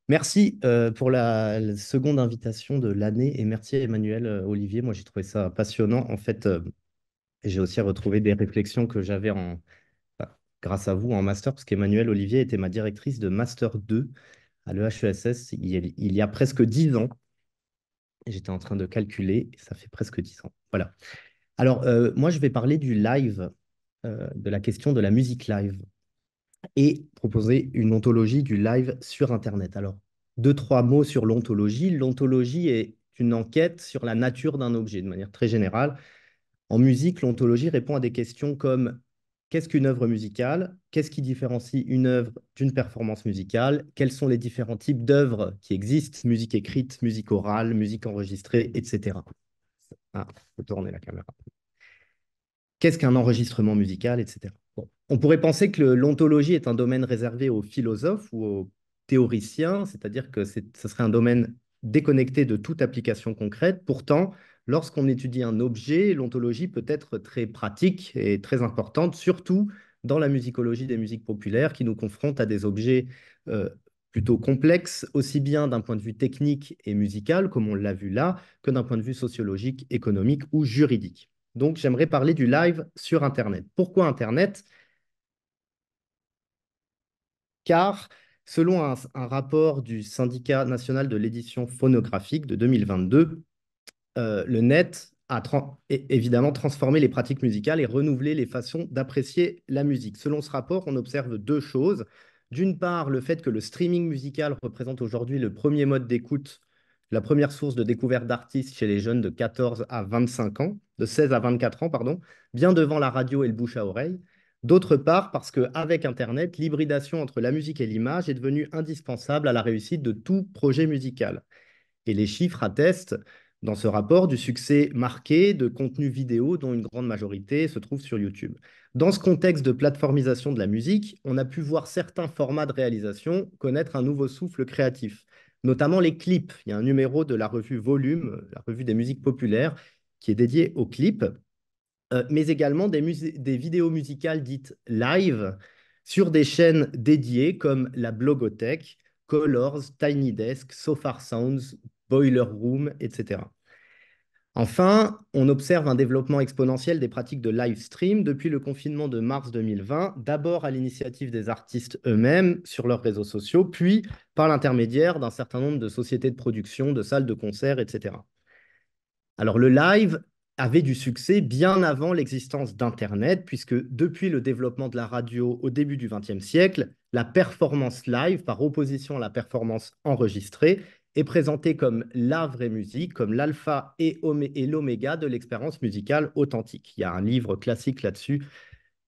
Merci pour la seconde invitation de l'année et merci à Emmanuel Olivier. Moi, j'ai trouvé ça passionnant. En fait, j'ai aussi retrouvé des réflexions que j'avais grâce à vous en master, parce qu'Emmanuel Olivier était ma directrice de Master 2 à l'EHESS il y a presque 10 ans. J'étais en train de calculer et ça fait presque 10 ans. Voilà. Alors, moi, je vais parler du live, de la question de la musique live, et proposer une ontologie du live sur Internet. Alors, deux, trois mots sur l'ontologie. L'ontologie est une enquête sur la nature d'un objet de manière très générale. En musique, l'ontologie répond à des questions comme qu'est-ce qu'une œuvre musicale? Qu'est-ce qui différencie une œuvre d'une performance musicale? Quels sont les différents types d'œuvres qui existent? Musique écrite, musique orale, musique enregistrée, etc. Ah, il faut tourner la caméra. Qu'est-ce qu'un enregistrement musical, etc. Bon. On pourrait penser que l'ontologie est un domaine réservé aux philosophes ou aux théoriciens, c'est-à-dire que ce serait un domaine déconnecté de toute application concrète. Pourtant, lorsqu'on étudie un objet, l'ontologie peut être très pratique et très importante, surtout dans la musicologie des musiques populaires qui nous confrontent à des objets euh, plutôt complexes, aussi bien d'un point de vue technique et musical, comme on l'a vu là, que d'un point de vue sociologique, économique ou juridique. Donc, j'aimerais parler du live sur Internet. Pourquoi Internet? Car, selon un rapport du Syndicat national de l'édition phonographique de 2022, le net a évidemment transformé les pratiques musicales et renouvelé les façons d'apprécier la musique. Selon ce rapport, on observe deux choses. D'une part, le fait que le streaming musical représente aujourd'hui le premier mode d'écoute, la première source de découverte d'artistes chez les jeunes de 14 à 25 ans, de 16 à 24 ans, pardon, bien devant la radio et le bouche à oreille. D'autre part, parce qu'avec Internet, l'hybridation entre la musique et l'image est devenue indispensable à la réussite de tout projet musical. Et les chiffres attestent dans ce rapport du succès marqué de contenus vidéo dont une grande majorité se trouve sur YouTube. Dans ce contexte de plateformisation de la musique, on a pu voir certains formats de réalisation connaître un nouveau souffle créatif, notamment les clips. Il y a un numéro de la revue Volume, la revue des musiques populaires, qui est dédié aux clips, mais également des vidéos musicales dites live sur des chaînes dédiées comme la Blogothèque, Colors, Tiny Desk, So Far Sounds, Boiler Room, etc. Enfin, on observe un développement exponentiel des pratiques de live stream depuis le confinement de mars 2020, d'abord à l'initiative des artistes eux-mêmes sur leurs réseaux sociaux, puis par l'intermédiaire d'un certain nombre de sociétés de production, de salles de concert, etc. Alors le live avait du succès bien avant l'existence d'Internet, puisque depuis le développement de la radio au début du XXe siècle, la performance live, par opposition à la performance enregistrée, est présentée comme la vraie musique, comme l'alpha et l'oméga de l'expérience musicale authentique. Il y a un livre classique là-dessus,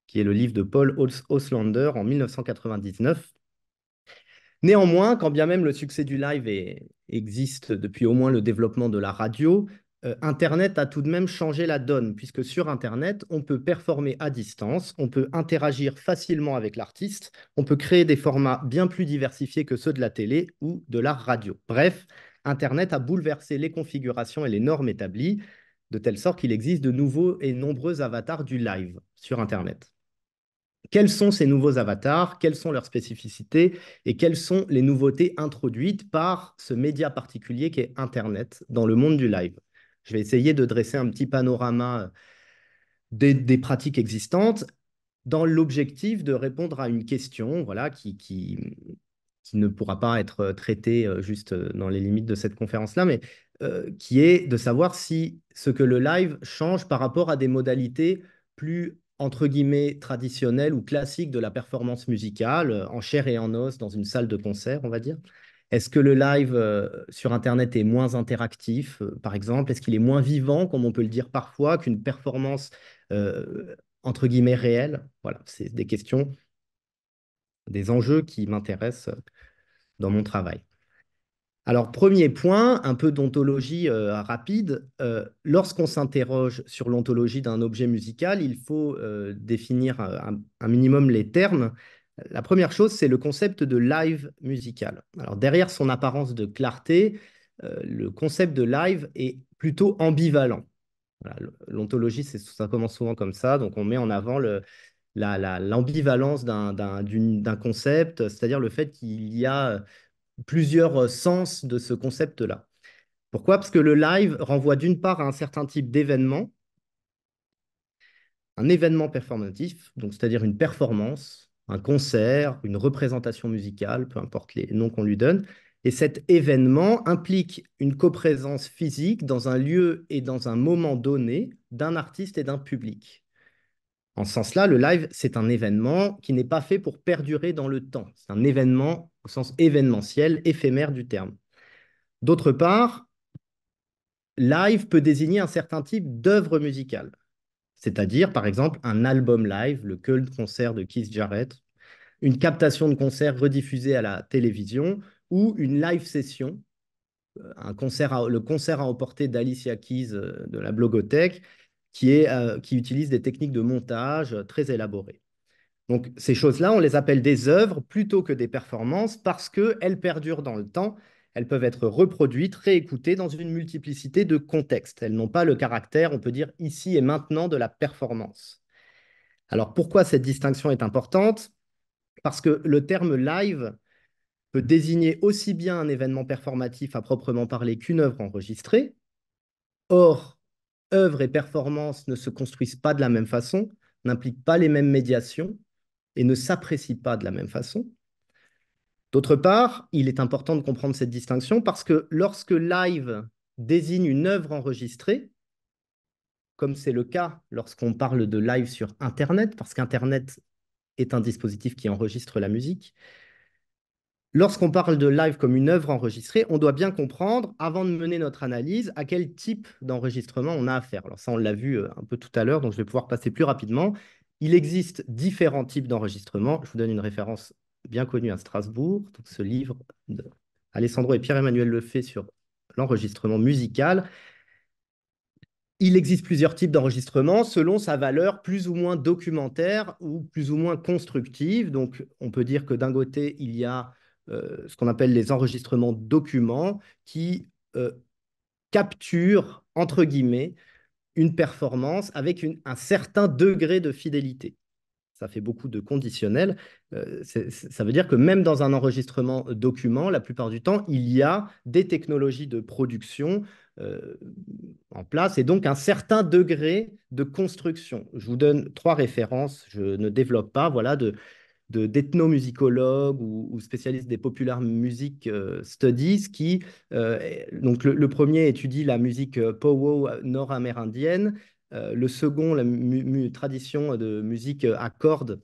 qui est le livre de Paul Auslander en 1999. Néanmoins, quand bien même le succès du live existe depuis au moins le développement de la radio, Internet a tout de même changé la donne, puisque sur Internet, on peut performer à distance, on peut interagir facilement avec l'artiste, on peut créer des formats bien plus diversifiés que ceux de la télé ou de la radio. Bref, Internet a bouleversé les configurations et les normes établies, de telle sorte qu'il existe de nouveaux et nombreux avatars du live sur Internet. Quels sont ces nouveaux avatars? Quelles sont leurs spécificités? Et quelles sont les nouveautés introduites par ce média particulier qui est Internet dans le monde du live? Je vais essayer de dresser un petit panorama des pratiques existantes dans l'objectif de répondre à une question voilà, qui ne pourra pas être traitée juste dans les limites de cette conférence-là, mais qui est de savoir si ce que le live change par rapport à des modalités plus, entre guillemets, traditionnelles ou classiques de la performance musicale, en chair et en os, dans une salle de concert, on va dire. Est-ce que le live sur Internet est moins interactif, par exemple? Est-ce qu'il est moins vivant, comme on peut le dire parfois, qu'une performance entre guillemets réelle? Voilà, c'est des questions, des enjeux qui m'intéressent dans mon travail. Alors, premier point, un peu d'ontologie rapide. Lorsqu'on s'interroge sur l'ontologie d'un objet musical, il faut définir un minimum les termes. La première chose, c'est le concept de live musical. Alors, derrière son apparence de clarté, le concept de live est plutôt ambivalent. Voilà, l'ontologie, ça commence souvent comme ça. Donc, on met en avant l'ambivalence d'un concept, c'est-à-dire le fait qu'il y a plusieurs sens de ce concept-là. Pourquoi? Parce que le live renvoie d'une part à un certain type d'événement, un événement performatif, donc c'est-à-dire une performance, un concert, une représentation musicale, peu importe les noms qu'on lui donne. Et cet événement implique une coprésence physique dans un lieu et dans un moment donné d'un artiste et d'un public. En ce sens-là, le live, c'est un événement qui n'est pas fait pour perdurer dans le temps. C'est un événement au sens événementiel, éphémère du terme. D'autre part, live peut désigner un certain type d'œuvre musicale. C'est-à-dire, par exemple, un album live, le Köln Concert de Keith Jarrett, une captation de concert rediffusée à la télévision ou une live session, le concert à emporter d'Alicia Keys de la Blogothèque, qui utilise des techniques de montage très élaborées. Donc, ces choses-là, on les appelle des œuvres plutôt que des performances parce qu'elles perdurent dans le temps. Elles peuvent être reproduites, réécoutées dans une multiplicité de contextes. Elles n'ont pas le caractère, on peut dire, ici et maintenant de la performance. Alors, pourquoi cette distinction est importante? Parce que le terme live peut désigner aussi bien un événement performatif à proprement parler qu'une œuvre enregistrée. Or, œuvre et performance ne se construisent pas de la même façon, n'impliquent pas les mêmes médiations et ne s'apprécient pas de la même façon. D'autre part, il est important de comprendre cette distinction parce que lorsque live désigne une œuvre enregistrée, comme c'est le cas lorsqu'on parle de live sur Internet, parce qu'Internet est un dispositif qui enregistre la musique, lorsqu'on parle de live comme une œuvre enregistrée, on doit bien comprendre, avant de mener notre analyse, à quel type d'enregistrement on a affaire. Alors ça, on l'a vu un peu tout à l'heure, donc je vais pouvoir passer plus rapidement. Il existe différents types d'enregistrement. Je vous donne une référence bien connue à Strasbourg, donc ce livre d'Alessandro et Pierre-Emmanuel Lefay sur l'enregistrement musical. Il existe plusieurs types d'enregistrement selon sa valeur plus ou moins documentaire ou plus ou moins constructive. Donc, on peut dire que d'un côté, il y a ce qu'on appelle les enregistrements documents qui capturent, entre guillemets, une performance avec un certain degré de fidélité. Ça fait beaucoup de conditionnels. Ça veut dire que même dans un enregistrement document, la plupart du temps, il y a des technologies de production euh, en place et donc un certain degré de construction. Je vous donne trois références, je ne développe pas, voilà, d'ethnomusicologues ou spécialistes des popular music studies qui, donc le premier étudie la musique pow-wow nord-amérindienne, le second, la tradition de musique à cordes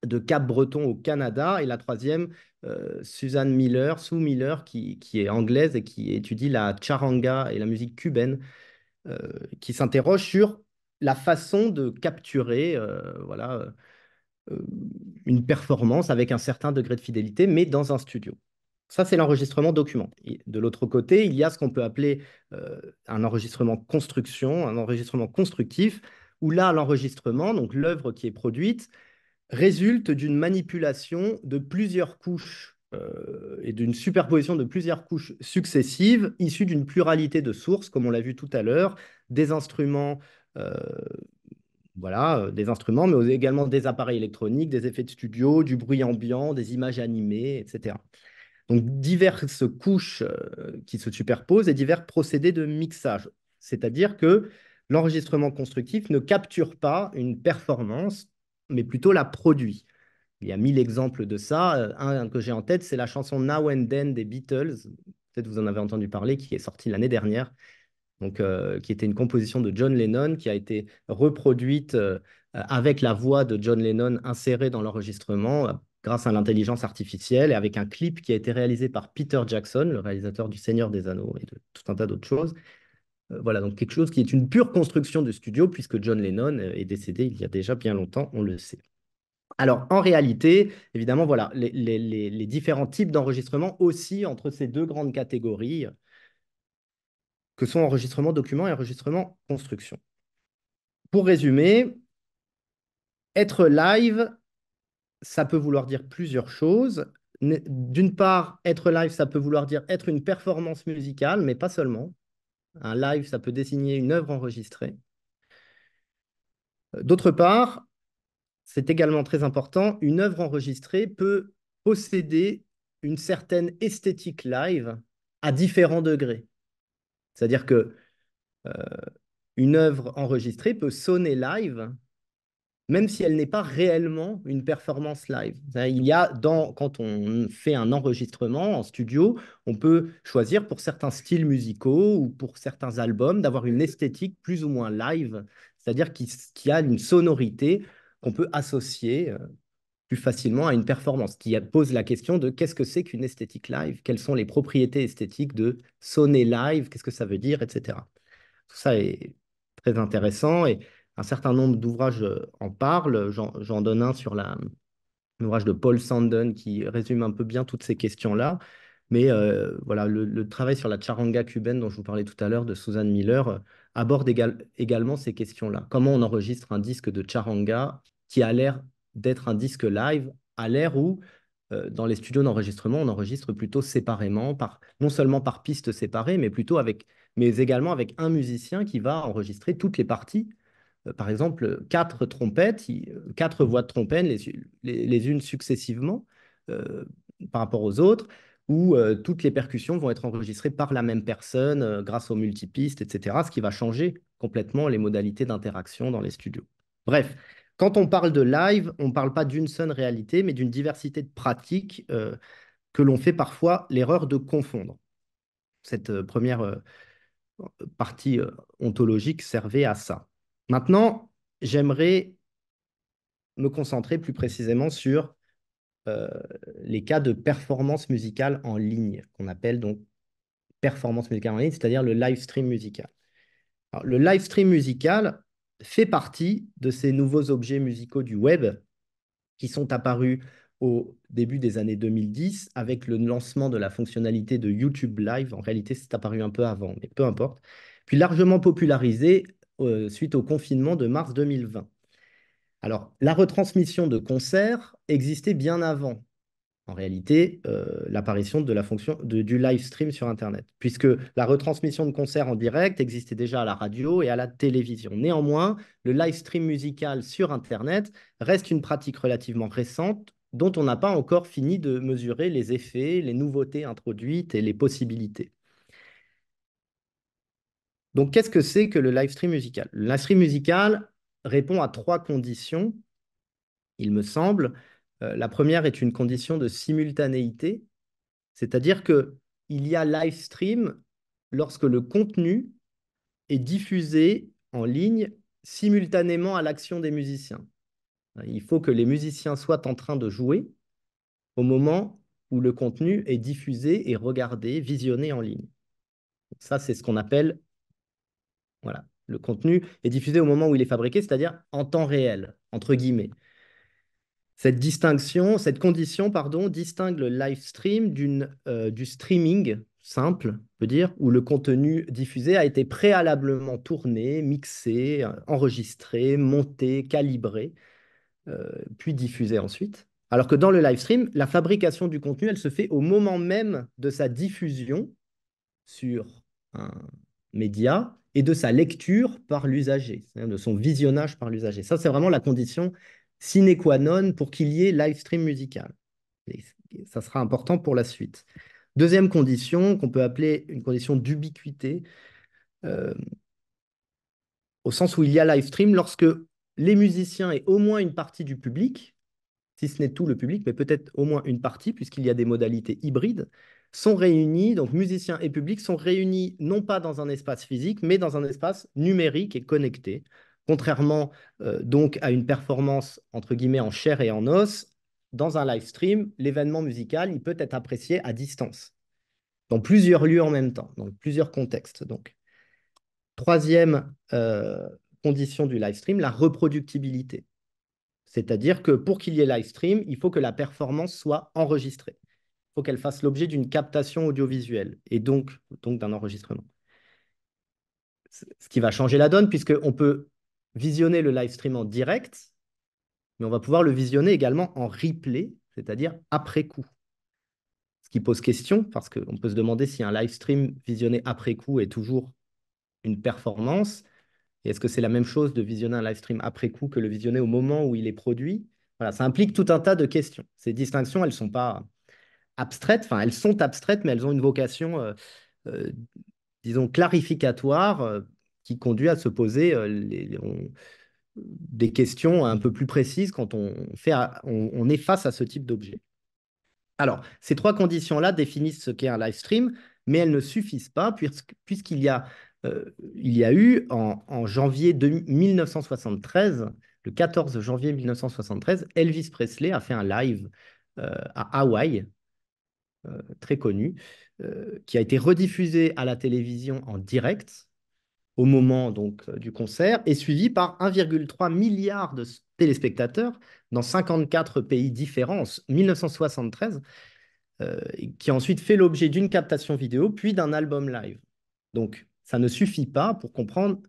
de Cap-Breton au Canada. Et la troisième, Sue Miller, qui est anglaise et qui étudie la charanga et la musique cubaine, euh, qui s'interroge sur la façon de capturer voilà, euh, une performance avec un certain degré de fidélité, mais dans un studio. Ça, c'est l'enregistrement document. Et de l'autre côté, il y a ce qu'on peut appeler un enregistrement construction, un enregistrement constructif, où là, l'enregistrement, donc l'œuvre qui est produite, résulte d'une manipulation de plusieurs couches et d'une superposition de plusieurs couches successives issues d'une pluralité de sources, comme on l'a vu tout à l'heure, des instruments, euh, voilà, des instruments, mais également des appareils électroniques, des effets de studio, du bruit ambiant, des images animées, etc. Donc diverses couches qui se superposent et divers procédés de mixage. C'est-à-dire que l'enregistrement constructif ne capture pas une performance, mais plutôt la produit. Il y a 1000 exemples de ça. Un que j'ai en tête, c'est la chanson Now and Then des Beatles. Peut-être vous en avez entendu parler, qui est sortie l'année dernière. Donc, qui était une composition de John Lennon, qui a été reproduite avec la voix de John Lennon insérée dans l'enregistrement grâce à l'intelligence artificielle et avec un clip qui a été réalisé par Peter Jackson, le réalisateur du Seigneur des Anneaux et de tout un tas d'autres choses. Voilà, donc quelque chose qui est une pure construction de studio, puisque John Lennon est décédé il y a déjà bien longtemps, on le sait. Alors, en réalité, évidemment, voilà, les différents types d'enregistrement aussi entre ces deux grandes catégories que sont enregistrement document et enregistrement construction. Pour résumer, être live, ça peut vouloir dire plusieurs choses. D'une part, être live, ça peut vouloir dire être une performance musicale, mais pas seulement. Un live, ça peut désigner une œuvre enregistrée. D'autre part, c'est également très important, une œuvre enregistrée peut posséder une certaine esthétique live à différents degrés. C'est-à-dire que euh, une œuvre enregistrée peut sonner live même si elle n'est pas réellement une performance live. Il y a quand on fait un enregistrement en studio, on peut choisir pour certains styles musicaux ou pour certains albums d'avoir une esthétique plus ou moins live, c'est-à-dire qui a une sonorité qu'on peut associer plus facilement à une performance, qui pose la question de qu'est-ce que c'est qu'une esthétique live, quelles sont les propriétés esthétiques de sonner live, qu'est-ce que ça veut dire, etc. Tout ça est très intéressant et un certain nombre d'ouvrages en parlent. J'en donne un sur un ouvrage de Paul Sandon qui résume un peu bien toutes ces questions-là. Mais voilà, le travail sur la charanga cubaine dont je vous parlais tout à l'heure de Susan Miller aborde également ces questions-là. Comment on enregistre un disque de charanga qui a l'air d'être un disque live à l'ère où, dans les studios d'enregistrement, on enregistre plutôt séparément, non seulement par pistes séparées, mais également avec un musicien qui va enregistrer toutes les parties par exemple, quatre trompettes, quatre voix de trompette, les unes successivement euh, par rapport aux autres, où toutes les percussions vont être enregistrées par la même personne grâce aux multipistes, etc., ce qui va changer complètement les modalités d'interaction dans les studios. Bref, quand on parle de live, on ne parle pas d'une seule réalité, mais d'une diversité de pratiques que l'on fait parfois l'erreur de confondre. Cette première partie ontologique servait à ça. Maintenant, j'aimerais me concentrer plus précisément sur euh, les cas de performance musicale en ligne, qu'on appelle donc performance musicale en ligne, c'est-à-dire le live stream musical. Alors, le live stream musical fait partie de ces nouveaux objets musicaux du web qui sont apparus au début des années 2010 avec le lancement de la fonctionnalité de YouTube Live. En réalité, c'est apparu un peu avant, mais peu importe. Puis largement popularisé suite au confinement de mars 2020. Alors, la retransmission de concerts existait bien avant, en réalité, l'apparition de la fonction du live stream sur Internet, puisque la retransmission de concerts en direct existait déjà à la radio et à la télévision. Néanmoins, le live stream musical sur Internet reste une pratique relativement récente dont on n'a pas encore fini de mesurer les effets, les nouveautés introduites et les possibilités. Donc, qu'est-ce que c'est que le live stream musical? Le live stream musical répond à trois conditions il me semble. La première est une condition de simultanéité, c'est-à-dire que il y a live stream lorsque le contenu est diffusé en ligne simultanément à l'action des musiciens. Il faut que les musiciens soient en train de jouer au moment où le contenu est diffusé et regardé, visionné en ligne. Ça, c'est ce qu'on appelle, voilà, le contenu est diffusé au moment où il est fabriqué, c'est-à-dire en temps réel, entre guillemets. Cette condition, pardon, distingue le live stream du streaming simple, on peut dire, où le contenu diffusé a été préalablement tourné, mixé, enregistré, monté, calibré, puis diffusé ensuite. Alors que dans le live stream, la fabrication du contenu, elle se fait au moment même de sa diffusion sur un média et de sa lecture par l'usager, c'est-à-dire de son visionnage par l'usager. Ça, c'est vraiment la condition sine qua non pour qu'il y ait live stream musical. Et ça sera important pour la suite. Deuxième condition, qu'on peut appeler une condition d'ubiquité, euh, au sens où il y a live stream lorsque les musiciens et au moins une partie du public si ce n'est tout le public, mais peut-être au moins une partie, puisqu'il y a des modalités hybrides, sont réunis, donc musiciens et public sont réunis non pas dans un espace physique, mais dans un espace numérique et connecté. Contrairement donc à une performance entre guillemets en chair et en os, dans un live stream, l'événement musical, il peut être apprécié à distance, dans plusieurs lieux en même temps, dans plusieurs contextes. Donc, troisième condition du live stream, la reproductibilité. C'est-à-dire que pour qu'il y ait live stream, il faut que la performance soit enregistrée. Il faut qu'elle fasse l'objet d'une captation audiovisuelle et donc d'un enregistrement. Ce qui va changer la donne puisqu'on peut visionner le live stream en direct, mais on va pouvoir le visionner également en replay, c'est-à-dire après coup. Ce qui pose question parce qu'on peut se demander si un live stream visionné après coup est toujours une performance. Et est-ce que c'est la même chose de visionner un live stream après coup que le visionner au moment où il est produit? Voilà, ça implique tout un tas de questions. Ces distinctions, elles ne sont pas abstraites, enfin elles sont abstraites, mais elles ont une vocation, euh, disons, clarificatoire, qui conduit à se poser des questions un peu plus précises quand on est face à ce type d'objet. Alors, ces trois conditions-là définissent ce qu'est un live stream, mais elles ne suffisent pas puisqu'il y a eu en janvier 1973, le 14 janvier 1973, Elvis Presley a fait un live à Hawaï, très connu, qui a été rediffusé à la télévision en direct au moment donc du concert et suivi par 1,3 milliard de téléspectateurs dans 54 pays différents en 1973, qui a ensuite fait l'objet d'une captation vidéo puis d'un album live. Donc, ça ne suffit pas pour comprendre,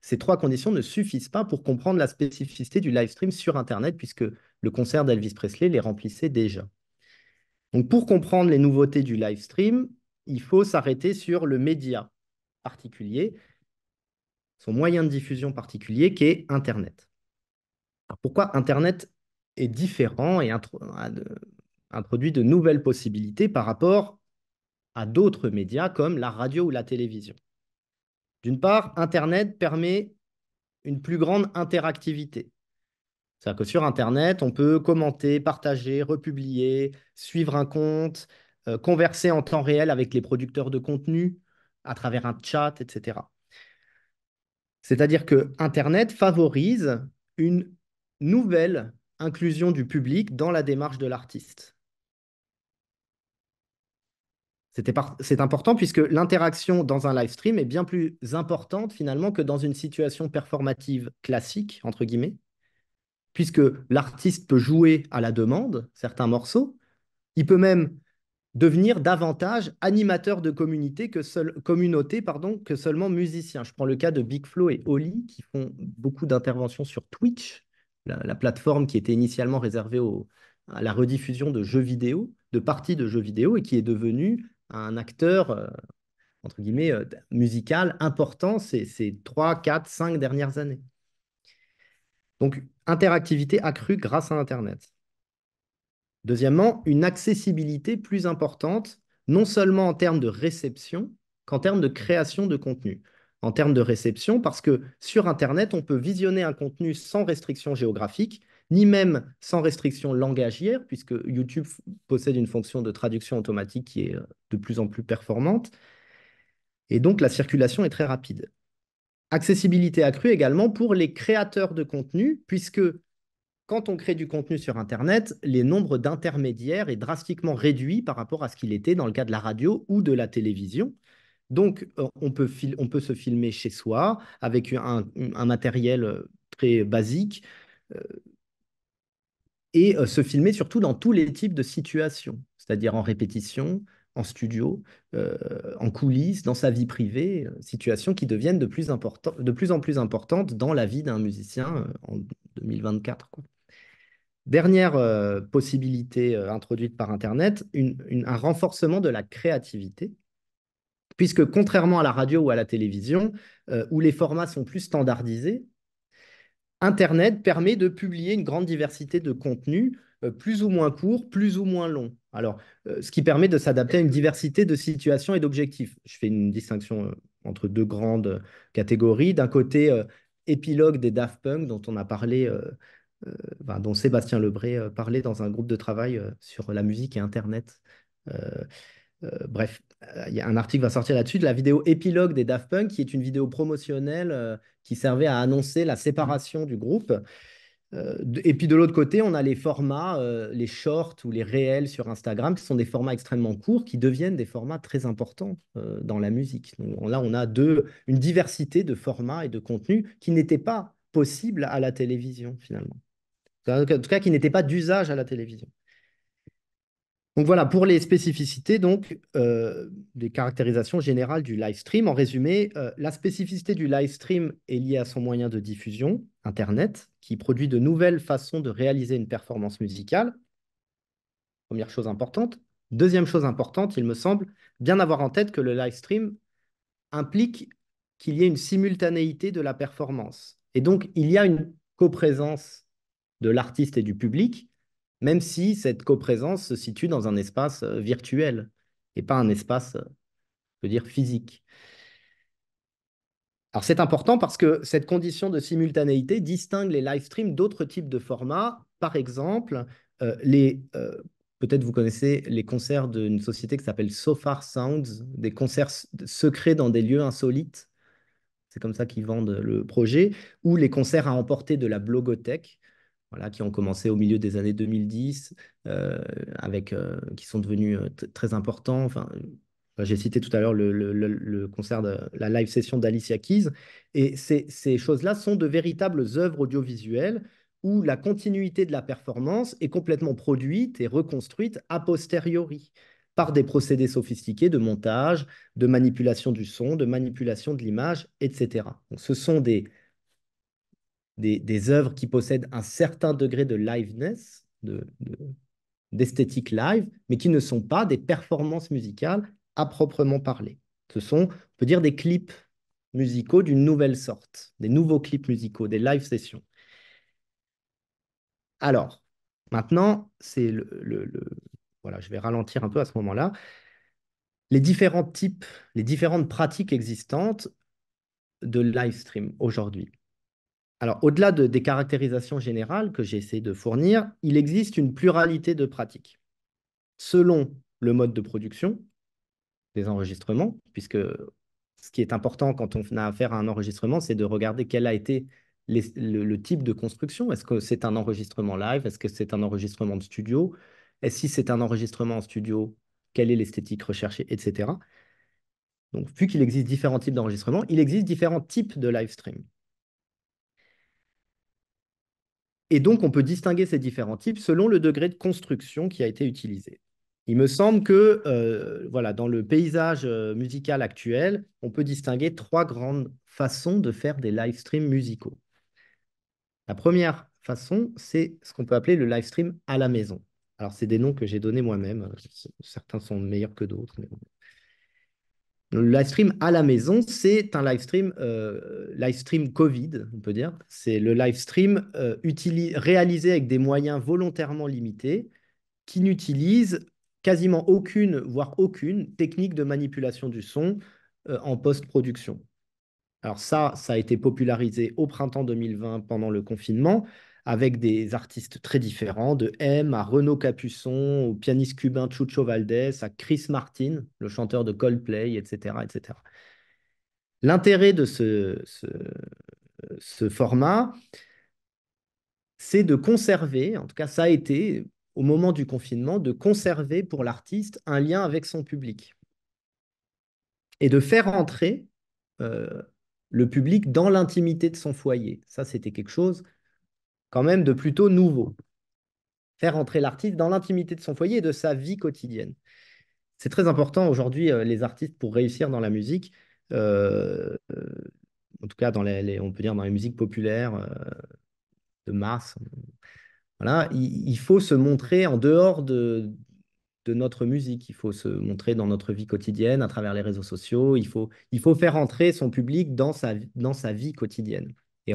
ces trois conditions ne suffisent pas pour comprendre la spécificité du live stream sur Internet, puisque le concert d'Elvis Presley les remplissait déjà. Donc, pour comprendre les nouveautés du live stream, il faut s'arrêter sur le média particulier, son moyen de diffusion particulier, qui est Internet. Alors, pourquoi Internet est différent et introduit de nouvelles possibilités par rapport à d'autres médias comme la radio ou la télévision? D'une part, Internet permet une plus grande interactivité. C'est-à-dire que sur Internet, on peut commenter, partager, republier, suivre un compte, converser en temps réel avec les producteurs de contenu à travers un chat, etc. C'est-à-dire que Internet favorise une nouvelle inclusion du public dans la démarche de l'artiste. C'est important puisque l'interaction dans un live stream est bien plus importante finalement que dans une situation performative classique, entre guillemets, puisque l'artiste peut jouer à la demande certains morceaux, il peut même devenir davantage animateur de communauté que seulement musicien. Je prends le cas de Big Flo et Oli qui font beaucoup d'interventions sur Twitch, la plateforme qui était initialement réservée à la rediffusion de jeux vidéo, de parties de jeux vidéo, et qui est devenu un acteur, entre guillemets, musical important ces 3, 4, 5 dernières années. Donc, interactivité accrue grâce à Internet. Deuxièmement, une accessibilité plus importante, non seulement en termes de réception, qu'en termes de création de contenu. En termes de réception, parce que sur Internet, on peut visionner un contenu sans restriction géographique, ni même sans restriction langagière, puisque YouTube possède une fonction de traduction automatique qui est de plus en plus performante, et donc la circulation est très rapide. Accessibilité accrue également pour les créateurs de contenu, puisque quand on crée du contenu sur Internet, les nombres d'intermédiaires est drastiquement réduit par rapport à ce qu'il était dans le cas de la radio ou de la télévision. Donc, on peut se filmer chez soi avec un matériel très basique, euh, et se filmer surtout dans tous les types de situations, c'est-à-dire en répétition, en studio, en coulisses, dans sa vie privée, situations qui deviennent de plus en plus importantes dans la vie d'un musicien en 2024, quoi. Dernière possibilité introduite par Internet, un renforcement de la créativité, puisque contrairement à la radio ou à la télévision, où les formats sont plus standardisés, Internet permet de publier une grande diversité de contenus, plus ou moins courts, plus ou moins longs. Alors, ce qui permet de s'adapter à une diversité de situations et d'objectifs. Je fais une distinction entre deux grandes catégories. D'un côté, épilogue des Daft Punk, dont on a parlé, dont Sébastien Lebré parlait dans un groupe de travail sur la musique et Internet. Euh, Bref, il y a un article qui va sortir là-dessus de la vidéo épilogue des Daft Punk, qui est une vidéo promotionnelle qui servait à annoncer la séparation du groupe. Et puis de l'autre côté, on a les formats, les shorts ou les réels sur Instagram, qui sont des formats extrêmement courts, qui deviennent des formats très importants dans la musique. Donc, là, on a une diversité de formats et de contenus qui n'étaient pas possibles à la télévision, finalement. En tout cas, qui n'étaient pas d'usage à la télévision. Donc voilà, pour les spécificités, donc, des caractérisations générales du live stream. En résumé, la spécificité du live stream est liée à son moyen de diffusion, Internet, qui produit de nouvelles façons de réaliser une performance musicale. Première chose importante. Deuxième chose importante, il me semble, bien avoir en tête que le live stream implique qu'il y ait une simultanéité de la performance. Et donc, il y a une coprésence de l'artiste et du public, même si cette coprésence se situe dans un espace virtuel et pas un espace, je veux dire, physique. Alors c'est important parce que cette condition de simultanéité distingue les live streams d'autres types de formats. Par exemple, peut-être vous connaissez les concerts d'une société qui s'appelle So Far Sounds, des concerts secrets dans des lieux insolites. C'est comme ça qu'ils vendent le projet, ou les concerts à emporter de la blogothèque, voilà, qui ont commencé au milieu des années 2010, qui sont devenus très importants. Enfin, j'ai cité tout à l'heure le concert de la live session d'Alicia Keys. Et ces choses-là sont de véritables œuvres audiovisuelles où la continuité de la performance est complètement produite et reconstruite a posteriori par des procédés sophistiqués de montage, de manipulation du son, de manipulation de l'image, etc. Donc, ce sont des œuvres qui possèdent un certain degré de liveness, d'esthétique live, mais qui ne sont pas des performances musicales à proprement parler. Ce sont, on peut dire, des clips musicaux d'une nouvelle sorte, des nouveaux clips musicaux, des live sessions. Alors, maintenant, voilà, je vais ralentir un peu à ce moment-là. Les différents types, les différentes pratiques existantes de live stream aujourd'hui. Alors, au-delà des caractérisations générales que j'ai essayé de fournir, il existe une pluralité de pratiques selon le mode de production des enregistrements, puisque ce qui est important quand on a affaire à un enregistrement, c'est de regarder quel a été le type de construction. Est-ce que c'est un enregistrement live? Est-ce que c'est un enregistrement de studio? Et si c'est un enregistrement en studio, quelle est l'esthétique recherchée, etc. Donc, vu qu'il existe différents types d'enregistrements, il existe différents types de live stream. Et donc, on peut distinguer ces différents types selon le degré de construction qui a été utilisé. Il me semble que voilà, dans le paysage musical actuel, on peut distinguer trois grandes façons de faire des live streams musicaux. La première façon, c'est ce qu'on peut appeler le live stream à la maison. Alors, c'est des noms que j'ai donnés moi-même. Certains sont meilleurs que d'autres. Mais bon. Le live stream à la maison, c'est un live stream Covid, on peut dire. C'est le live stream réalisé avec des moyens volontairement limités qui n'utilise quasiment aucune, voire aucune technique de manipulation du son en post-production. Alors ça a été popularisé au printemps 2020 pendant le confinement avec des artistes très différents, de M à Renaud Capuçon, au pianiste cubain Chucho Valdés, à Chris Martin, le chanteur de Coldplay, etc., etc. L'intérêt de ce format, c'est de conserver, en tout cas ça a été au moment du confinement, de conserver pour l'artiste un lien avec son public et de faire entrer euh, le public dans l'intimité de son foyer. Ça, c'était quelque chose quand même de plutôt nouveau. Faire entrer l'artiste dans l'intimité de son foyer et de sa vie quotidienne. C'est très important aujourd'hui, les artistes, pour réussir dans la musique, euh, euh, en tout cas on peut dire dans les musiques populaires de masse. Voilà, il faut se montrer en dehors de notre musique. Il faut se montrer dans notre vie quotidienne, à travers les réseaux sociaux. Il faut faire entrer son public dans sa vie quotidienne et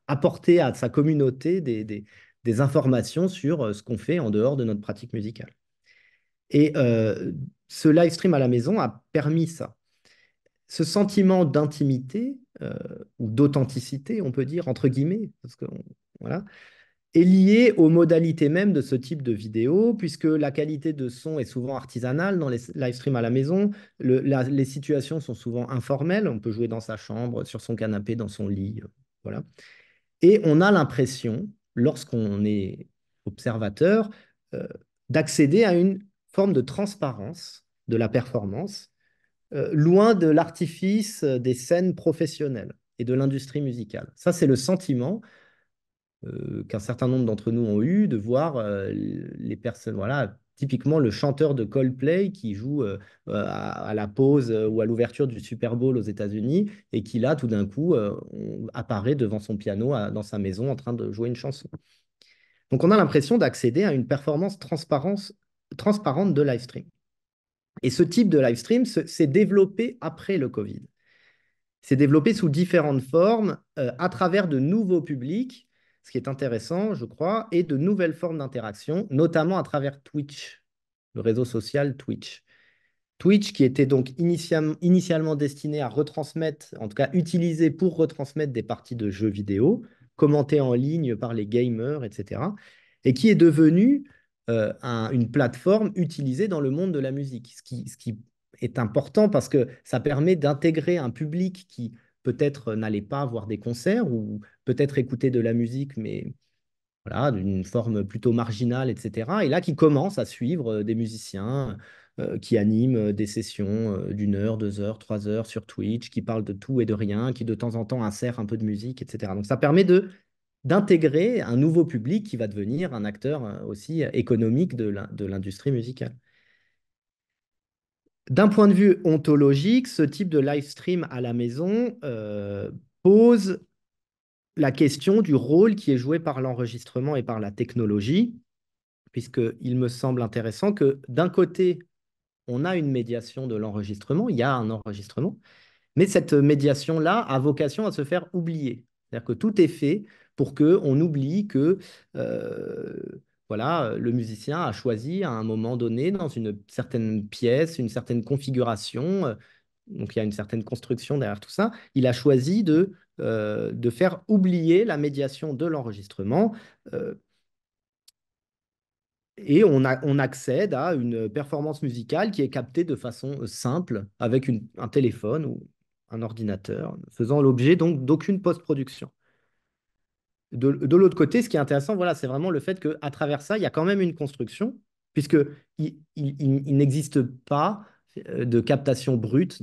apporter à sa communauté des informations sur ce qu'on fait en dehors de notre pratique musicale. Et ce live stream à la maison a permis ça. Ce sentiment d'intimité ou d'authenticité, on peut dire, entre guillemets, parce que voilà, est lié aux modalités même de ce type de vidéo, puisque la qualité de son est souvent artisanale dans les live streams à la maison. Les situations sont souvent informelles. On peut jouer dans sa chambre, sur son canapé, dans son lit. Voilà. Et on a l'impression, lorsqu'on est observateur, euh, d'accéder à une forme de transparence de la performance, loin de l'artifice des scènes professionnelles et de l'industrie musicale. Ça, c'est le sentiment qu'un certain nombre d'entre nous ont eu de voir les personnes, voilà, typiquement le chanteur de Coldplay qui joue à la pause ou à l'ouverture du Super Bowl aux États-Unis et qui là, tout d'un coup, apparaît devant son piano dans sa maison en train de jouer une chanson. Donc on a l'impression d'accéder à une performance transparente de live stream. Et ce type de live stream s'est développé après le Covid. S'est développé sous différentes formes, à travers de nouveaux publics ce qui est intéressant, je crois, est de nouvelles formes d'interaction, notamment à travers Twitch, le réseau social Twitch. Twitch, qui était donc initialement destiné à retransmettre, en tout cas utilisé pour retransmettre des parties de jeux vidéo, commentées en ligne par les gamers, etc., et qui est devenu une plateforme utilisée dans le monde de la musique, ce qui est important parce que ça permet d'intégrer un public qui peut-être n'allait pas voir des concerts ou peut-être écouter de la musique, mais voilà, d'une forme plutôt marginale, etc. Et là, qui commence à suivre des musiciens qui animent des sessions d'une heure, 2 heures, 3 heures sur Twitch, qui parlent de tout et de rien, qui de temps en temps insèrent un peu de musique, etc. Donc ça permet d'intégrer un nouveau public qui va devenir un acteur aussi économique de l'industrie musicale. D'un point de vue ontologique, ce type de live stream à la maison pose la question du rôle qui est joué par l'enregistrement et par la technologie, puisqu'il me semble intéressant que d'un côté, on a une médiation de l'enregistrement, il y a un enregistrement, mais cette médiation-là a vocation à se faire oublier. C'est-à-dire que tout est fait pour qu'on oublie que voilà, le musicien a choisi à un moment donné, dans une certaine pièce, une certaine configuration, donc il y a une certaine construction derrière tout ça, il a choisi de faire oublier la médiation de l'enregistrement. euh, et on accède à une performance musicale qui est captée de façon simple avec un téléphone ou un ordinateur, faisant l'objet donc d'aucune post-production. De l'autre côté, ce qui est intéressant, voilà, c'est vraiment le fait qu'à travers ça, il y a quand même une construction, puisqu'il n'existe pas de captation brute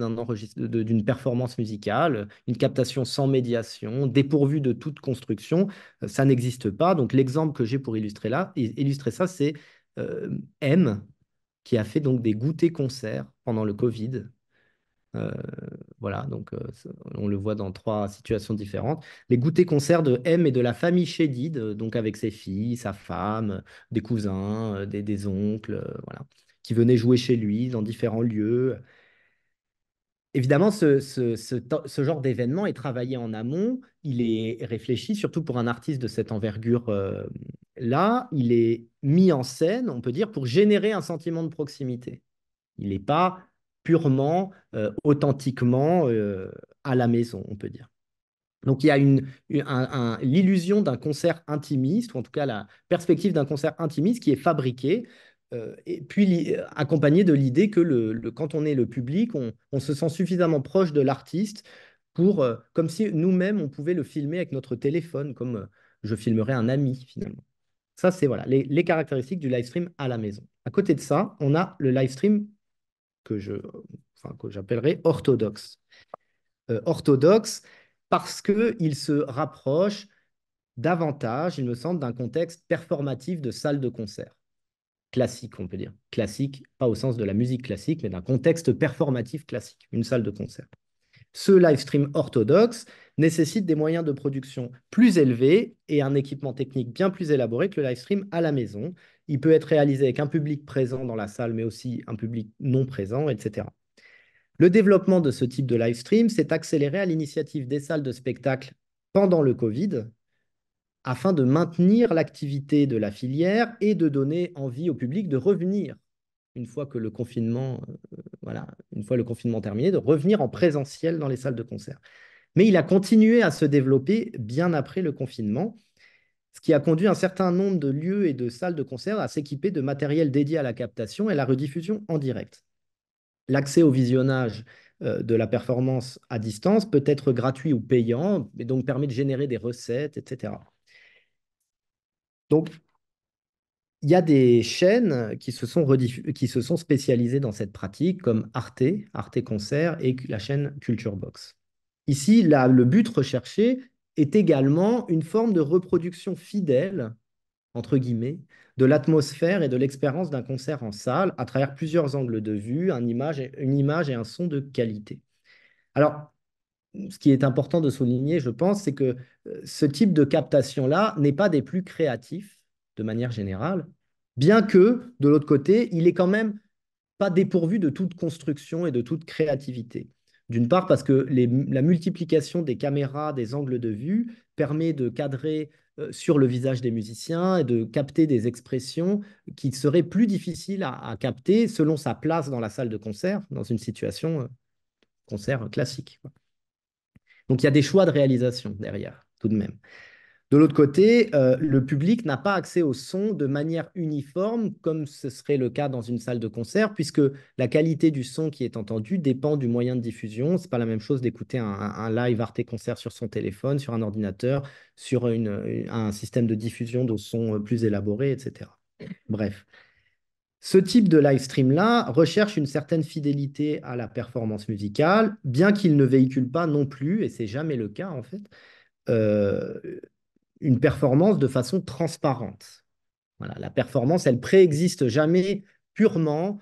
d'une performance musicale, une captation sans médiation, dépourvue de toute construction, ça n'existe pas. Donc l'exemple que j'ai pour illustrer ça, c'est M, qui a fait donc des goûters concerts pendant le Covid. Euh, voilà, donc on le voit dans trois situations différentes. Les goûters-concerts de M et de la famille Chédid, donc avec ses filles, sa femme, des cousins, des oncles, voilà, qui venaient jouer chez lui dans différents lieux. Évidemment, ce genre d'événement est travaillé en amont, il est réfléchi, surtout pour un artiste de cette envergure là, il est mis en scène, on peut dire, pour générer un sentiment de proximité. Il n'est pas purement, authentiquement à la maison, on peut dire. Donc il y a l'illusion d'un concert intimiste, ou en tout cas la perspective d'un concert intimiste qui est fabriqué, et puis accompagné de l'idée que quand on est le public, on se sent suffisamment proche de l'artiste comme si nous-mêmes, on pouvait le filmer avec notre téléphone, comme je filmerais un ami finalement. Ça, c'est voilà, les caractéristiques du live stream à la maison. À côté de ça, on a le live stream que j'appellerais orthodoxe. Orthodoxe parce qu'il se rapproche davantage, il me semble, d'un contexte performatif de salle de concert. Classique, on peut dire. Classique, pas au sens de la musique classique, mais d'un contexte performatif classique, une salle de concert. Ce live stream orthodoxe nécessite des moyens de production plus élevés et un équipement technique bien plus élaboré que le live stream à la maison. Il peut être réalisé avec un public présent dans la salle, mais aussi un public non présent, etc. Le développement de ce type de live stream s'est accéléré à l'initiative des salles de spectacle pendant le Covid, afin de maintenir l'activité de la filière et de donner envie au public de revenir une fois que le confinement, voilà, une fois le confinement terminé, de revenir en présentiel dans les salles de concert. Mais il a continué à se développer bien après le confinement, ce qui a conduit un certain nombre de lieux et de salles de concert à s'équiper de matériel dédié à la captation et à la rediffusion en direct. L'accès au visionnage de la performance à distance peut être gratuit ou payant, et donc permet de générer des recettes, etc. Donc, il y a des chaînes qui se sont spécialisées dans cette pratique, comme Arte Concert et la chaîne Culture Box. Ici, le but recherché est également une forme de reproduction fidèle, entre guillemets, de l'atmosphère et de l'expérience d'un concert en salle à travers plusieurs angles de vue, une image et un son de qualité. Alors, ce qui est important de souligner, je pense, c'est que ce type de captation-là n'est pas des plus créatifs de manière générale, bien que, de l'autre côté, il est quand même pas dépourvu de toute construction et de toute créativité. D'une part, parce que la multiplication des caméras, des angles de vue, permet de cadrer sur le visage des musiciens et de capter des expressions qui seraient plus difficiles à capter selon sa place dans la salle de concert, dans une situation concert classique, quoi. Donc il y a des choix de réalisation derrière, tout de même. De l'autre côté, le public n'a pas accès au son de manière uniforme, comme ce serait le cas dans une salle de concert, puisque la qualité du son qui est entendu dépend du moyen de diffusion. C'est pas la même chose d'écouter un live Arte Concert sur son téléphone, sur un ordinateur, sur un système de diffusion de son plus élaboré, etc. Bref. Ce type de live stream-là recherche une certaine fidélité à la performance musicale, bien qu'il ne véhicule pas non plus, et c'est jamais le cas en fait, euh, une performance de façon transparente. Voilà, la performance, elle préexiste jamais purement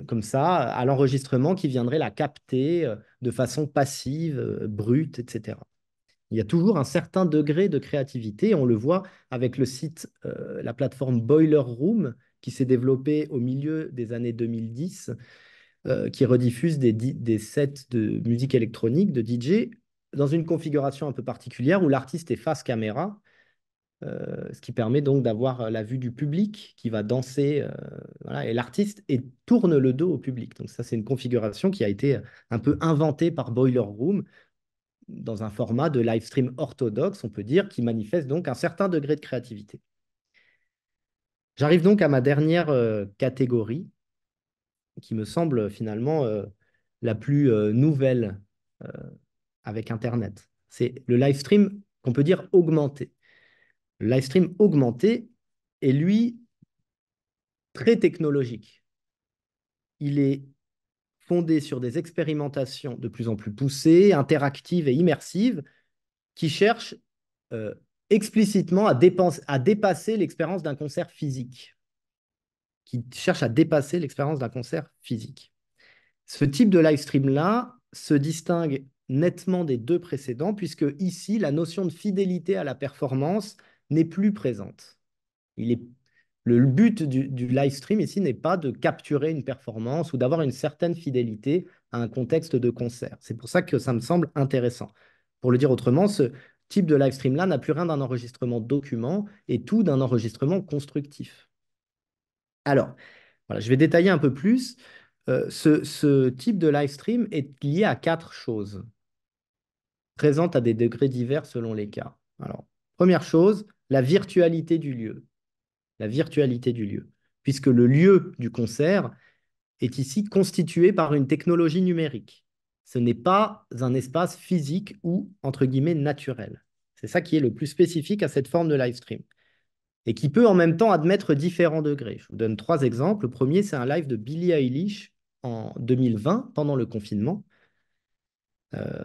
comme ça à l'enregistrement qui viendrait la capter de façon passive, brute, etc. Il y a toujours un certain degré de créativité. On le voit avec le site, la plateforme Boiler Room, qui s'est développée au milieu des années 2010, qui rediffuse des sets de musique électronique, de DJ, dans une configuration un peu particulière où l'artiste est face caméra, ce qui permet donc d'avoir la vue du public qui va danser, voilà, et l'artiste tourne le dos au public. Donc ça, c'est une configuration qui a été un peu inventée par Boiler Room dans un format de live stream orthodoxe, on peut dire, qui manifeste donc un certain degré de créativité. J'arrive donc à ma dernière catégorie, qui me semble finalement la plus nouvelle euh, avec Internet. C'est le live stream qu'on peut dire augmenté. Le live stream augmenté est, lui, très technologique. Il est fondé sur des expérimentations de plus en plus poussées, interactives et immersives, qui cherchent euh, explicitement à dépasser l'expérience d'un concert physique, qui cherchent à dépasser l'expérience d'un concert physique. Ce type de live stream-là se distingue nettement des deux précédents, puisque ici, la notion de fidélité à la performance n'est plus présente. Il est... Le but du live stream ici n'est pas de capturer une performance ou d'avoir une certaine fidélité à un contexte de concert. C'est pour ça que ça me semble intéressant. Pour le dire autrement, ce type de live stream-là n'a plus rien d'un enregistrement document et tout d'un enregistrement constructif. Alors, voilà, je vais détailler un peu plus. Ce type de live stream est lié à quatre choses, présentes à des degrés divers selon les cas. Alors, première chose, la virtualité du lieu. La virtualité du lieu, puisque le lieu du concert est ici constitué par une technologie numérique. Ce n'est pas un espace physique ou, entre guillemets, naturel. C'est ça qui est le plus spécifique à cette forme de live stream et qui peut en même temps admettre différents degrés. Je vous donne trois exemples. Le premier, c'est un live de Billie Eilish en 2020, pendant le confinement,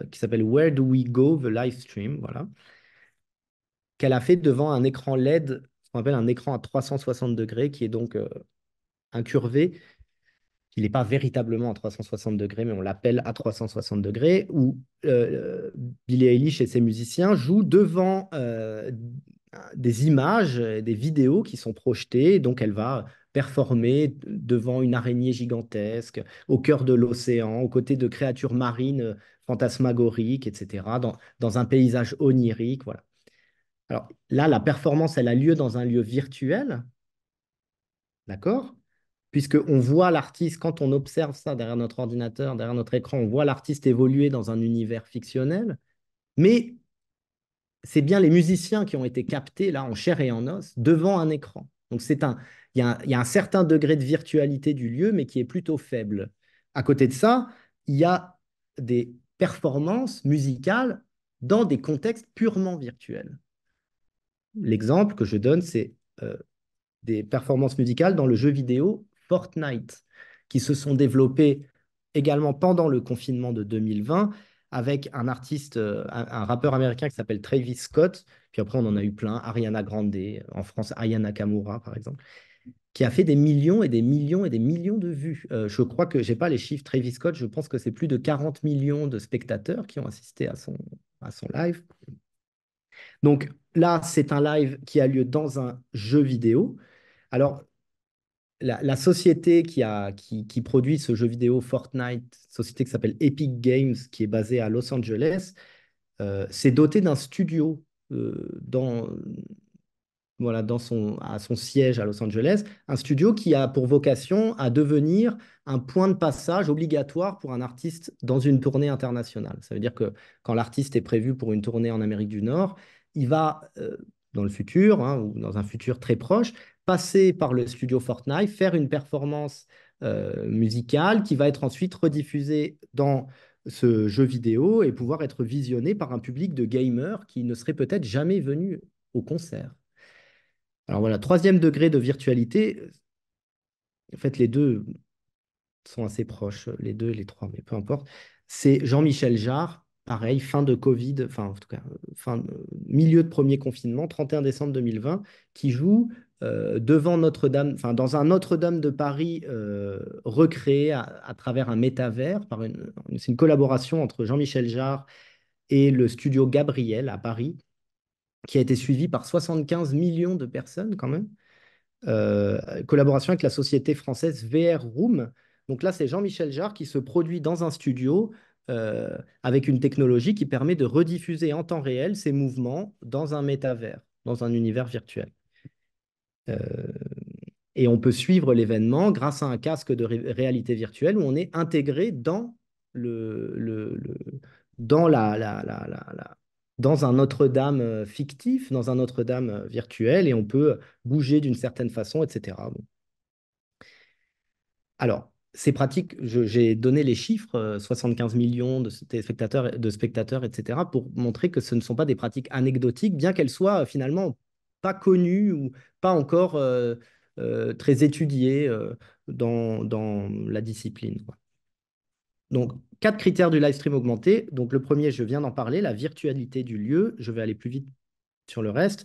qui s'appelle Where Do We Go, the live stream, voilà, qu'elle a fait devant un écran LED, ce qu'on appelle un écran à 360 degrés, qui est donc incurvé. Il n'est pas véritablement à 360 degrés, mais on l'appelle à 360 degrés, où Billie Eilish et ses musiciens jouent devant des images, des vidéos qui sont projetées. Et donc, elle va performer devant une araignée gigantesque, au cœur de l'océan, aux côtés de créatures marines fantasmagoriques, etc., dans un paysage onirique. Voilà. Alors là, la performance, elle a lieu dans un lieu virtuel, d'accord? Puisqu'on voit l'artiste, quand on observe ça derrière notre ordinateur, derrière notre écran, on voit l'artiste évoluer dans un univers fictionnel, mais c'est bien les musiciens qui ont été captés là en chair et en os devant un écran. Donc il y a un certain degré de virtualité du lieu, mais qui est plutôt faible. À côté de ça, il y a des performances musicales dans des contextes purement virtuels. L'exemple que je donne, c'est des performances musicales dans le jeu vidéo Fortnite, qui se sont développées également pendant le confinement de 2020 avec un artiste, un rappeur américain qui s'appelle Travis Scott. Puis après, on en a eu plein. Ariana Grande, en France, Aya Nakamura, par exemple, qui a fait des millions et des millions et des millions de vues. Je crois que, je n'ai pas les chiffres Travis Scott, je pense que c'est plus de 40 millions de spectateurs qui ont assisté à son live. Donc là, c'est un live qui a lieu dans un jeu vidéo. Alors, la société qui produit ce jeu vidéo Fortnite, société qui s'appelle Epic Games, qui est basée à Los Angeles, s'est dotée d'un studio dans, voilà, à son siège à Los Angeles, un studio qui a pour vocation à devenir un point de passage obligatoire pour un artiste dans une tournée internationale. Ça veut dire que quand l'artiste est prévu pour une tournée en Amérique du Nord, il va, dans le futur, hein, ou dans un futur très proche, passer par le studio Fortnite, faire une performance musicale qui va être ensuite rediffusée dans ce jeu vidéo et pouvoir être visionné par un public de gamers qui ne serait peut-être jamais venu au concert. Alors voilà, troisième degré de virtualité, en fait les deux sont assez proches, les deux et les trois, mais peu importe. C'est Jean-Michel Jarre, pareil, fin de Covid, enfin en tout cas, milieu de premier confinement, 31 décembre 2020, qui joue devant Notre-Dame, enfin dans un Notre-Dame de Paris recréé à travers un métavers. C'est une collaboration entre Jean-Michel Jarre et le studio Gabriel à Paris, qui a été suivi par 75 millions de personnes quand même. Collaboration avec la société française VR Room. Donc là, c'est Jean-Michel Jarre qui se produit dans un studio avec une technologie qui permet de rediffuser en temps réel ses mouvements dans un métavers, dans un univers virtuel. Euh, et on peut suivre l'événement grâce à un casque de réalité virtuelle où on est intégré dans dans dans un Notre-Dame fictif, dans un Notre-Dame virtuel, et on peut bouger d'une certaine façon, etc. Bon. Alors, ces pratiques, j'ai donné les chiffres, 75 millions de spectateurs, etc., pour montrer que ce ne sont pas des pratiques anecdotiques, bien qu'elles soient finalement pas connues ou pas encore très étudiées dans la discipline, quoi. Donc, quatre critères du live stream augmenté. Donc, le premier, je viens d'en parler, la virtualité du lieu. Je vais aller plus vite sur le reste.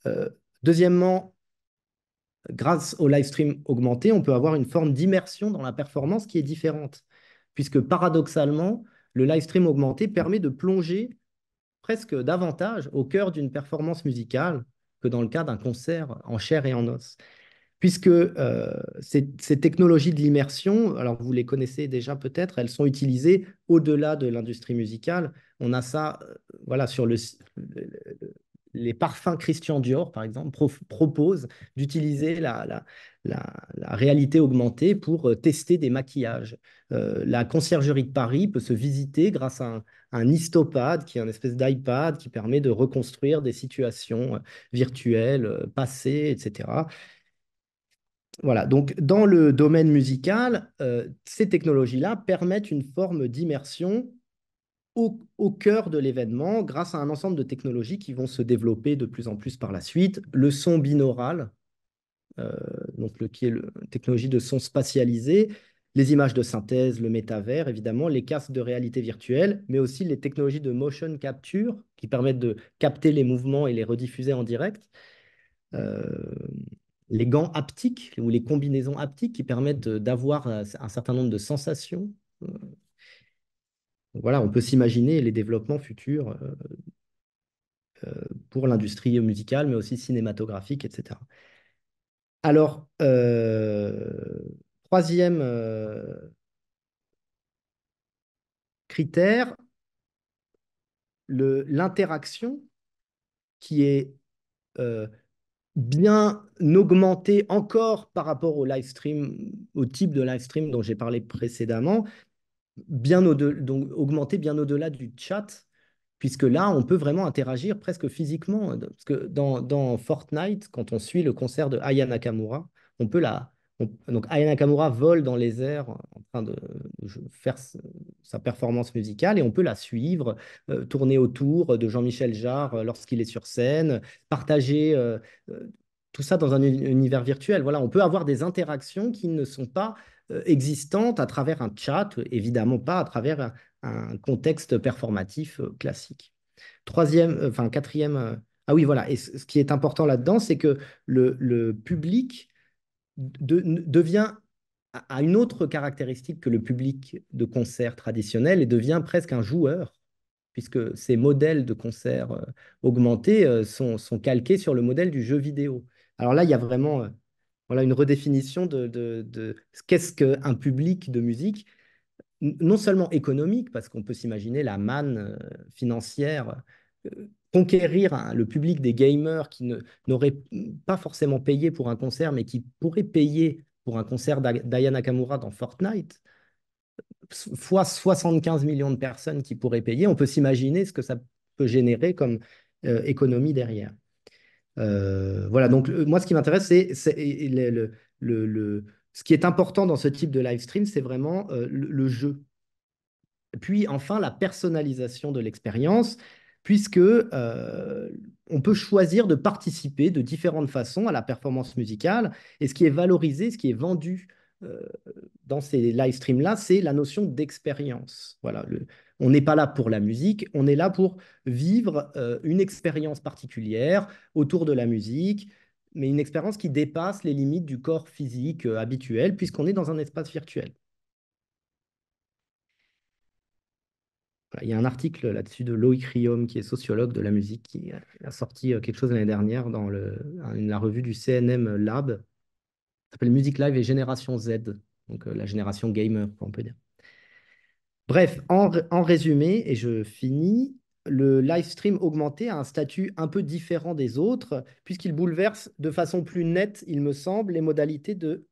Euh, Deuxièmement, grâce au live stream augmenté, on peut avoir une forme d'immersion dans la performance qui est différente, puisque paradoxalement, le live stream augmenté permet de plonger presque davantage au cœur d'une performance musicale que dans le cas d'un concert en chair et en os. Puisque ces technologies de l'immersion, alors vous les connaissez déjà peut-être, elles sont utilisées au-delà de l'industrie musicale. On a ça, voilà, sur les parfums Christian Dior, par exemple, proposent d'utiliser la réalité augmentée pour tester des maquillages. La conciergerie de Paris peut se visiter grâce à un histopad, qui est une espèce d'iPad qui permet de reconstruire des situations virtuelles, passées, etc. Voilà, donc dans le domaine musical, ces technologies-là permettent une forme d'immersion au cœur de l'événement grâce à un ensemble de technologies qui vont se développer de plus en plus par la suite. Le son binaural, euh, qui est la technologie de son spatialisé, les images de synthèse, le métavers, évidemment, les casques de réalité virtuelle, mais aussi les technologies de motion capture qui permettent de capter les mouvements et les rediffuser en direct. Euh, les gants haptiques ou les combinaisons haptiques qui permettent d'avoir un certain nombre de sensations. Euh, Voilà, on peut s'imaginer les développements futurs pour l'industrie musicale, mais aussi cinématographique, etc. Alors, troisième critère, l'interaction qui est euh, bien augmentée encore par rapport au live stream, au type de live stream dont j'ai parlé précédemment, donc augmenter bien au-delà du chat, puisque là, on peut vraiment interagir presque physiquement. Parce que dans Fortnite, quand on suit le concert de Aya Nakamura, on peut donc Aya Nakamura vole dans les airs en train de faire sa performance musicale et on peut la suivre, tourner autour de Jean-Michel Jarre lorsqu'il est sur scène, partager tout ça dans un univers virtuel. Voilà, on peut avoir des interactions qui ne sont pas existantes à travers un chat, évidemment pas à travers un contexte performatif classique. Quatrième. Ah oui, voilà. Et ce qui est important là-dedans, c'est que le public devient a une autre caractéristique que le public de concert traditionnel et devient presque un joueur, puisque ces modèles de concert augmentés sont calqués sur le modèle du jeu vidéo. Alors là, il y a vraiment voilà, une redéfinition de qu'est-ce qu'un public de musique, non seulement économique, parce qu'on peut s'imaginer la manne financière conquérir le public des gamers qui n'auraient pas forcément payé pour un concert, mais qui pourraient payer pour un concert d'Aya Nakamura dans Fortnite, fois 75 millions de personnes qui pourraient payer, on peut s'imaginer ce que ça peut générer comme économie derrière. Voilà, donc moi, ce qui m'intéresse, ce qui est important dans ce type de live stream, c'est vraiment le jeu. Puis enfin, la personnalisation de l'expérience, puisque on peut choisir de participer de différentes façons à la performance musicale. Et ce qui est valorisé, ce qui est vendu euh, dans ces live streams-là, c'est la notion d'expérience. Voilà, on n'est pas là pour la musique, on est là pour vivre une expérience particulière autour de la musique, mais une expérience qui dépasse les limites du corps physique habituel, puisqu'on est dans un espace virtuel. Voilà, il y a un article là-dessus de Loïc Riom, qui est sociologue de la musique, qui a sorti quelque chose l'année dernière dans la revue du CNM Lab, ça s'appelle Music Live et Génération Z, donc la génération gamer, on peut dire. Bref, en résumé, et je finis, le live stream augmenté a un statut un peu différent des autres, puisqu'il bouleverse de façon plus nette, il me semble, les modalités de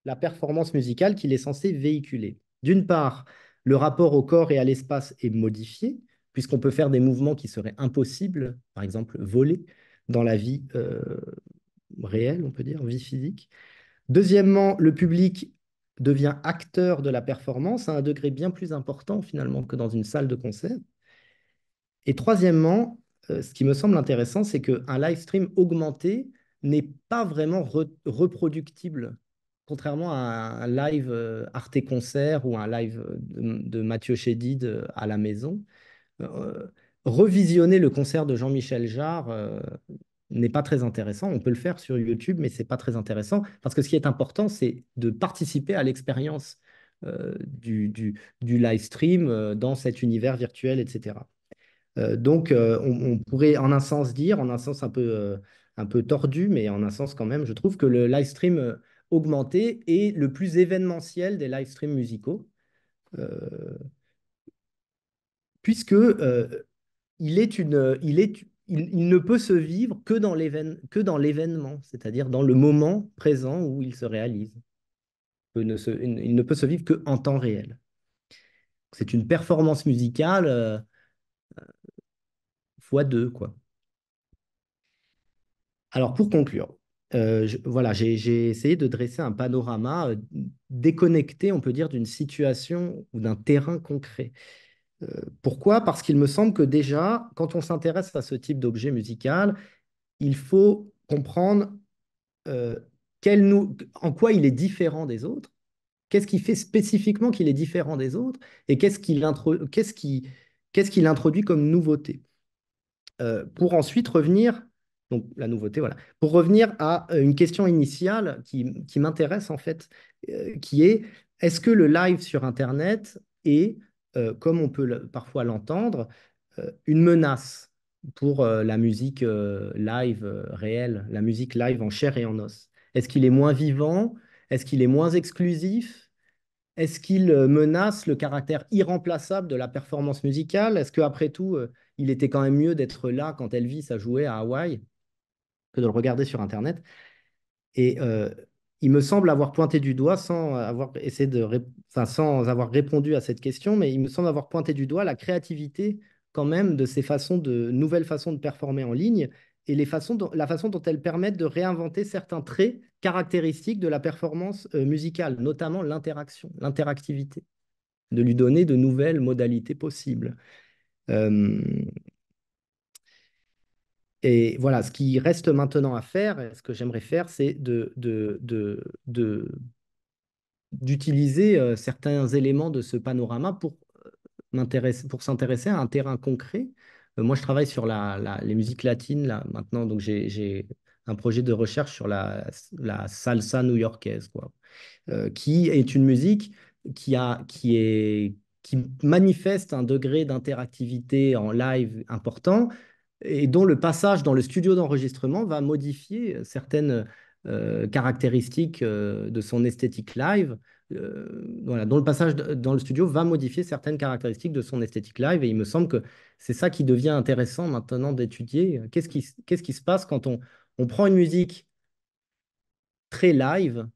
la performance musicale qu'il est censé véhiculer. D'une part, le rapport au corps et à l'espace est modifié, puisqu'on peut faire des mouvements qui seraient impossibles, par exemple voler dans la vie réelle, on peut dire, vie physique. Deuxièmement, le public devient acteur de la performance à un degré bien plus important finalement que dans une salle de concert. Et troisièmement, ce qui me semble intéressant, c'est qu'un live stream augmenté n'est pas vraiment reproductible, contrairement à un live Arte Concert ou un live de Mathieu Chédid à la maison. Euh, Revisionner le concert de Jean-Michel Jarre n'est pas très intéressant. On peut le faire sur YouTube, mais c'est pas très intéressant parce que ce qui est important, c'est de participer à l'expérience du live stream dans cet univers virtuel, etc. Donc, on pourrait en un sens dire, en un sens un peu tordu, mais en un sens quand même, je trouve que le live stream augmenté est le plus événementiel des live streams musicaux, euh, puisque il ne peut se vivre que dans l'événement, c'est-à-dire dans le moment présent où il se réalise. Il ne peut se vivre qu'en temps réel. C'est une performance musicale fois deux, quoi. Alors, pour conclure, voilà, j'ai essayé de dresser un panorama déconnecté, on peut dire, d'une situation ou d'un terrain concret. Pourquoi? Parce qu'il me semble que déjà, quand on s'intéresse à ce type d'objet musical, il faut comprendre euh, en quoi il est différent des autres, qu'est-ce qui fait spécifiquement qu'il est différent des autres, et qu'est-ce qu'il introduit comme nouveauté. Pour ensuite revenir, donc la nouveauté, voilà, pour revenir à une question initiale qui m'intéresse en fait, qui est, est-ce que le live sur Internet est, comme on peut parfois l'entendre, une menace pour la musique live réelle, la musique live en chair et en os? Est-ce qu'il est moins vivant? Est-ce qu'il est moins exclusif? Est-ce qu'il menace le caractère irremplaçable de la performance musicale? Est-ce qu'après tout, il était quand même mieux d'être là quand Elvis a joué à Hawaï que de le regarder sur Internet? Et il me semble avoir pointé du doigt, sans avoir essayé enfin, sans avoir répondu à cette question, mais il me semble avoir pointé du doigt la créativité quand même de ces nouvelles façons de performer en ligne et la façon dont elles permettent de réinventer certains traits caractéristiques de la performance musicale, notamment l'interactivité, de lui donner de nouvelles modalités possibles. Euh, et voilà, ce qui reste maintenant à faire, et ce que j'aimerais faire, c'est d'utiliser certains éléments de ce panorama pour s'intéresser à un terrain concret. Moi, je travaille sur les musiques latines là, maintenant, donc j'ai un projet de recherche sur la salsa new-yorkaise, quoi, qui est une musique qui manifeste un degré d'interactivité en live important et dont le passage dans le studio d'enregistrement va modifier certaines caractéristiques de son esthétique live, voilà, dont le passage dans le studio va modifier certaines caractéristiques de son esthétique live. Et il me semble que c'est ça qui devient intéressant maintenant d'étudier. Qu'est-ce qui se passe quand on prend une musique très live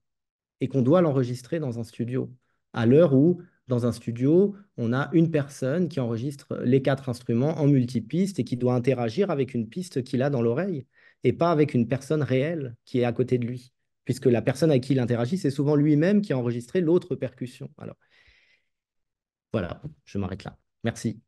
et qu'on doit l'enregistrer dans un studio, à l'heure où, dans un studio, on a une personne qui enregistre les quatre instruments en multipiste et qui doit interagir avec une piste qu'il a dans l'oreille, et pas avec une personne réelle qui est à côté de lui, puisque la personne avec qui il interagit, c'est souvent lui-même qui a enregistré l'autre percussion. Alors, voilà, je m'arrête là. Merci.